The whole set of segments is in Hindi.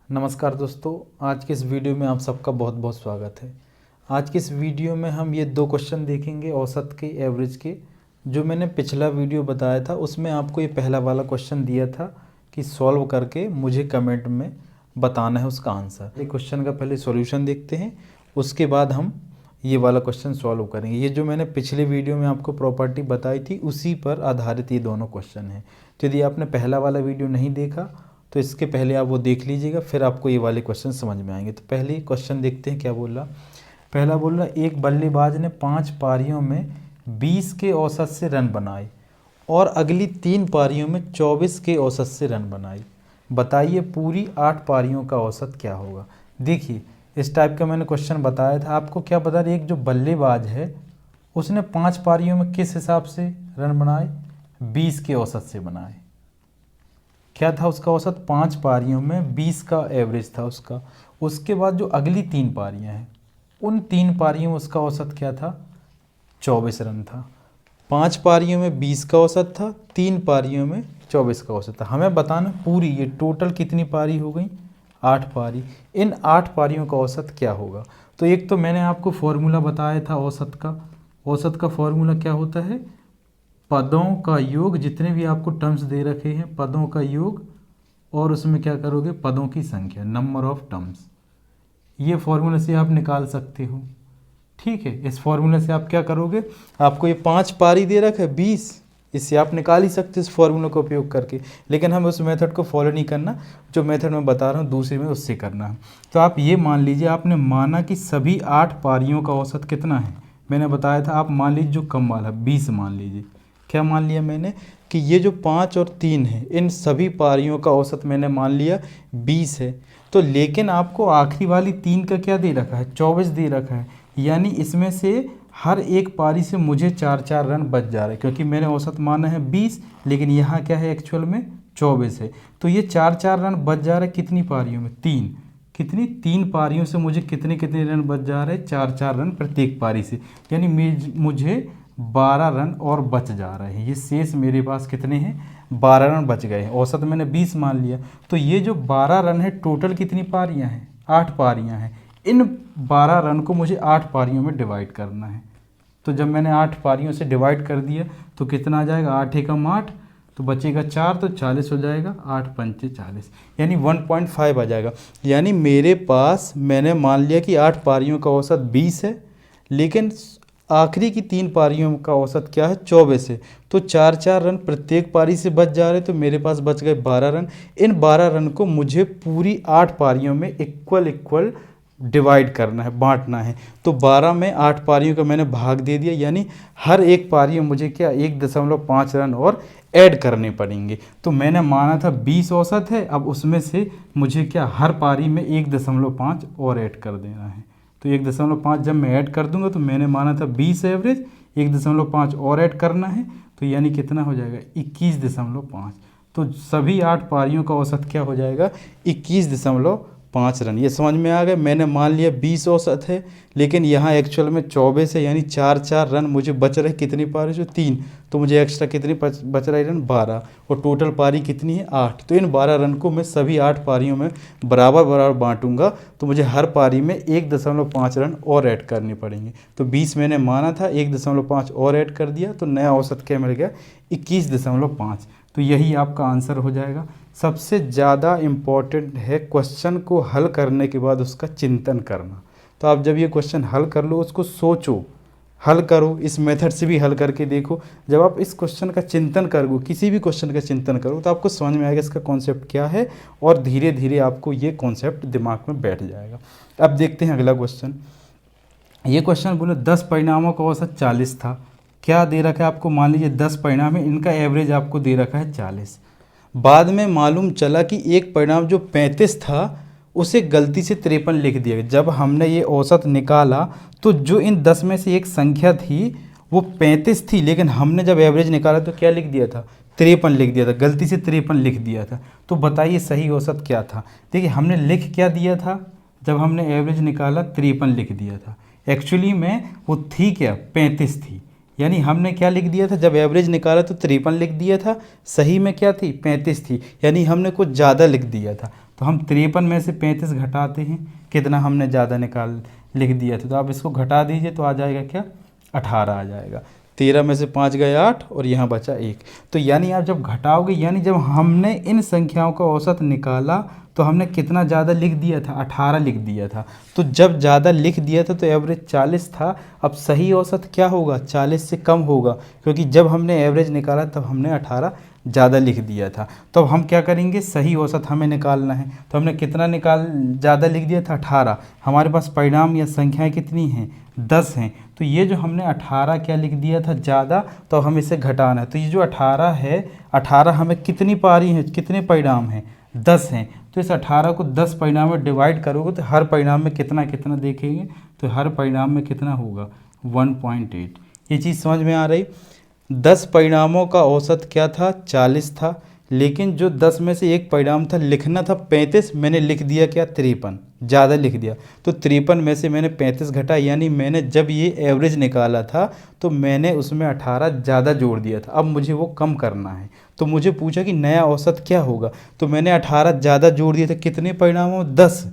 नमस्कार दोस्तों, आज के इस वीडियो में आप सबका बहुत बहुत स्वागत है। आज के इस वीडियो में हम ये दो क्वेश्चन देखेंगे औसत के, एवरेज के। जो मैंने पिछला वीडियो बताया था उसमें आपको ये पहला वाला क्वेश्चन दिया था कि सॉल्व करके मुझे कमेंट में बताना है उसका आंसर। ये क्वेश्चन का पहले सॉल्यूशन देखते हैं, उसके बाद हम ये वाला क्वेश्चन सॉल्व करेंगे। ये जो मैंने पिछले वीडियो में आपको प्रॉपर्टी बताई थी उसी पर आधारित ये दोनों क्वेश्चन हैं। तो यदि आपने पहला वाला वीडियो नहीं देखा तो इसके पहले आप वो देख लीजिएगा, फिर आपको ये वाले क्वेश्चन समझ में आएंगे। तो पहले क्वेश्चन देखते हैं क्या बोल रहा। पहला बोल रहा, एक बल्लेबाज ने 5 पारियों में 20 के औसत से रन बनाए और अगली 3 पारियों में 24 के औसत से रन बनाए। बताइए पूरी 8 पारियों का औसत क्या होगा। देखिए इस टाइप का मैंने क्वेश्चन बताया था आपको। क्या बता रही, एक जो बल्लेबाज है उसने 5 पारियों में किस हिसाब से रन बनाए, 20 के औसत से बनाए। क्या था उसका औसत, 5 पारियों में 20 का एवरेज था उसका। उसके बाद जो अगली 3 पारियां हैं उन 3 पारियों में उसका औसत क्या था, 24 रन था। 5 पारियों में 20 का औसत था, 3 पारियों में 24 का औसत था। हमें बताना पूरी ये टोटल कितनी पारी हो गई, 8 पारी। इन 8 पारियों का औसत क्या होगा। तो एक तो मैंने आपको फॉर्मूला बताया था औसत का। औसत का फॉर्मूला क्या होता है, पदों का योग, जितने भी आपको टर्म्स दे रखे हैं पदों का योग, और उसमें क्या करोगे, पदों की संख्या, नंबर ऑफ टर्म्स। ये फॉर्मूले से आप निकाल सकते हो। ठीक है, इस फॉर्मूले से आप क्या करोगे, आपको ये 5 पारी दे रखा है 20, इससे आप निकाल ही सकते इस फॉर्मूले का उपयोग करके। लेकिन हम उस मेथड को फॉलो नहीं करना, जो मेथड मैं बता रहा हूँ दूसरे में उससे करना है। तो आप ये मान लीजिए, आपने माना कि सभी 8 पारियों का औसत कितना है। मैंने बताया था, आप मान लीजिए जो कम वाला 20 मान लीजिए। क्या मान लिया मैंने कि ये जो 5 और 3 है इन सभी पारियों का औसत मैंने मान लिया 20 है। तो लेकिन आपको आखिरी वाली 3 का क्या दे रखा है, 24 दे रखा है। यानी इसमें से हर एक पारी से मुझे 4-4 रन बच जा रहे हैं, क्योंकि मैंने औसत माना है 20, लेकिन यहाँ क्या है एक्चुअल में 24 है। तो ये 4-4 रन बच जा रहे हैं कितनी पारियों में, 3। कितनी, 3 पारियों से मुझे कितने कितने रन बच जा रहे हैं, 4-4 रन प्रत्येक पारी से। यानी मुझे 12 रन और बच जा रहे हैं। ये शेष मेरे पास कितने हैं, 12 रन बच गए हैं। औसत मैंने 20 मान लिया। तो ये जो 12 रन है टोटल कितनी पारियां हैं, 8 पारियां हैं। इन 12 रन को मुझे 8 पारियों में डिवाइड करना है। तो जब मैंने 8 पारियों से डिवाइड कर दिया तो कितना आ जाएगा, 8 एकम 8, तो बचेगा 4, तो 40 हो जाएगा, 8 पंचे 40, यानी 1.5 आ जाएगा। यानी मेरे पास मैंने मान लिया कि 8 पारियों का औसत 20 है, लेकिन आखिरी की 3 पारियों का औसत क्या है, 24 है। तो 4-4 रन प्रत्येक पारी से बच जा रहे, तो मेरे पास बच गए 12 रन। इन 12 रन को मुझे पूरी 8 पारियों में इक्वल डिवाइड करना है, बांटना है। तो 12 में 8 पारियों का मैंने भाग दे दिया, यानी हर एक पारी में मुझे क्या 1.5 रन और ऐड करने पड़ेंगे। तो मैंने माना था 20 औसत है, अब उसमें से मुझे क्या हर पारी में 1.5 और ऐड कर देना है। तो 1.5 जब मैं ऐड कर दूंगा, तो मैंने माना था 20 एवरेज, 1.5 और ऐड करना है, तो यानी कितना हो जाएगा, 21.5। तो सभी 8 पारियों का औसत क्या हो जाएगा, 21.5 रन। ये समझ में आ गया। मैंने मान लिया 20 औसत है, लेकिन यहाँ एक्चुअल में 24 है, यानी 4-4 रन मुझे बच रहे कितनी पारी से, 3। तो मुझे एक्स्ट्रा कितनी बच रही रन, 12, और टोटल पारी कितनी है, 8। तो इन 12 रन को मैं सभी 8 पारियों में बराबर बराबर बांटूंगा, तो मुझे हर पारी में 1.5 रन और ऐड करने पड़ेंगे। तो 20 मैंने माना था, 1.5 और ऐड कर दिया, तो नया औसत क्या मिल गया, 21.5। तो यही आपका आंसर हो जाएगा। सबसे ज़्यादा इम्पॉर्टेंट है क्वेश्चन को हल करने के बाद उसका चिंतन करना। तो आप जब ये क्वेश्चन हल कर लो, उसको सोचो, हल करो, इस मेथड से भी हल करके देखो। जब आप इस क्वेश्चन का चिंतन करोगे, किसी भी क्वेश्चन का चिंतन करो, तो आपको समझ में आएगा इसका कॉन्सेप्ट क्या है, और धीरे धीरे आपको ये कॉन्सेप्ट दिमाग में बैठ जाएगा। अब देखते हैं अगला क्वेश्चन। ये क्वेश्चन बोले 10 परिणामों का औसत 40 था। क्या दे रखा है आपको, मान लीजिए 10 परिणाम है, इनका एवरेज आपको दे रखा है 40। बाद में मालूम चला कि एक परिणाम जो 35 था उसे गलती से 53 लिख दिया गया। जब हमने ये औसत निकाला तो जो इन 10 में से एक संख्या थी वो 35 थी, लेकिन हमने जब एवरेज निकाला तो क्या लिख दिया था, 53 लिख दिया था, गलती से 53 लिख दिया था। तो बताइए सही औसत क्या था। देखिए हमने लिख क्या दिया था, जब हमने एवरेज निकाला 53 लिख दिया था। एक्चुअली में वो थी क्या, 35 थी। यानी हमने क्या लिख दिया था, जब एवरेज निकाला तो 53 लिख दिया था, सही में क्या थी, 35 थी। यानी हमने कुछ ज़्यादा लिख दिया था। तो तो हम 53 में से 35 घटाते हैं, कितना हमने ज़्यादा लिख दिया था, तो आप इसको घटा दीजिए तो आ जाएगा क्या, 18 आ जाएगा। 13 में से 5 गए 8 और यहाँ बचा 1। तो यानी आप जब घटाओगे, यानी जब हमने इन संख्याओं का औसत निकाला तो हमने कितना ज़्यादा लिख दिया था, 18 लिख दिया था। तो जब ज़्यादा लिख दिया था तो एवरेज 40 था। अब सही औसत क्या होगा, 40 से कम होगा, क्योंकि जब हमने एवरेज निकाला तब हमने 18 ज़्यादा लिख दिया था। तो अब हम क्या करेंगे, सही औसत हमें निकालना है। तो हमने कितना ज़्यादा लिख दिया था, 18। हमारे पास परिणाम या संख्याएँ कितनी हैं, 10 हैं। तो ये जो हमने 18 क्या लिख दिया था ज़्यादा, तो हमें इसे घटाना है। तो ये जो 18 है, 18 हमें कितनी पारी है, कितने परिणाम हैं, 10 हैं। तो इस 18 को 10 परिणाम में डिवाइड करोगे तो हर परिणाम में कितना कितना देखेंगे, तो हर परिणाम में कितना होगा, 1.8। ये चीज़ समझ में आ रही। 10 परिणामों का औसत क्या था, 40 था, लेकिन जो 10 में से एक परिणाम था, लिखना था 35, मैंने लिख दिया क्या, 53, ज़्यादा लिख दिया। तो 53 में से मैंने 35 घटा, यानी मैंने जब ये एवरेज निकाला था तो मैंने उसमें 18 ज़्यादा जोड़ दिया था। अब मुझे वो कम करना है, तो मुझे पूछा कि नया औसत क्या होगा, तो मैंने 18 ज़्यादा जोड़ दिया था। कितने परिणामों, 10।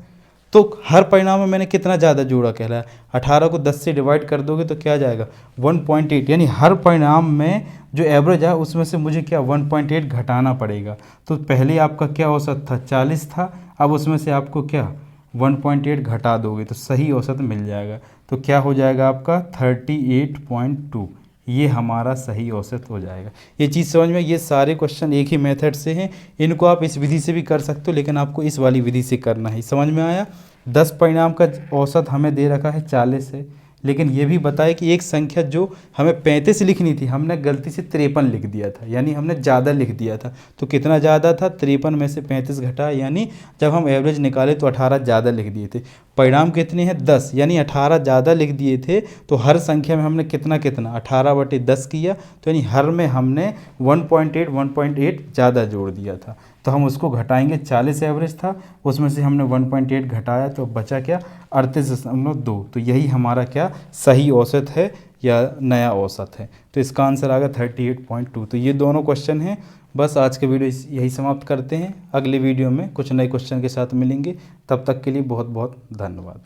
तो हर परिणाम में मैंने कितना ज़्यादा जोड़ा कहलाया, 18 को 10 से डिवाइड कर दोगे तो क्या जाएगा, 1.8। यानी हर परिणाम में जो एवरेज है उसमें से मुझे क्या, 1.8 घटाना पड़ेगा। तो पहले आपका क्या औसत था, 40 था, अब उसमें से आपको क्या, 1.8 घटा दोगे तो सही औसत मिल जाएगा। तो क्या हो जाएगा आपका 38.2, ये हमारा सही औसत हो जाएगा। ये चीज़ समझ में, ये सारे क्वेश्चन एक ही मेथड से हैं। इनको आप इस विधि से भी कर सकते हो, लेकिन आपको इस वाली विधि से करना है। समझ में आया। 10 परिणाम का औसत हमें दे रखा है 40 है, लेकिन ये भी बताया कि एक संख्या जो हमें 35 लिखनी थी, हमने गलती से 53 लिख दिया था, यानी हमने ज़्यादा लिख दिया था। तो कितना ज़्यादा था, 53 में से 35 घटा, यानी जब हम एवरेज निकाले तो 18 ज़्यादा लिख दिए थे। परिणाम कितने हैं, 10, यानी 18 ज़्यादा लिख दिए थे। तो हर संख्या में हमने कितना 18/10 किया, तो यानी हर में हमने 1.8 ज़्यादा जोड़ दिया था। तो हम उसको घटाएंगे, 40 एवरेज था, उसमें से हमने 1.8 घटाया तो बचा क्या, 38.2। तो यही हमारा क्या, सही औसत है या नया औसत है। तो इसका आंसर आ गया 38.2। तो ये दोनों क्वेश्चन हैं। बस आज के वीडियो यही समाप्त करते हैं। अगले वीडियो में कुछ नए क्वेश्चन के साथ मिलेंगे। तब तक के लिए बहुत बहुत धन्यवाद।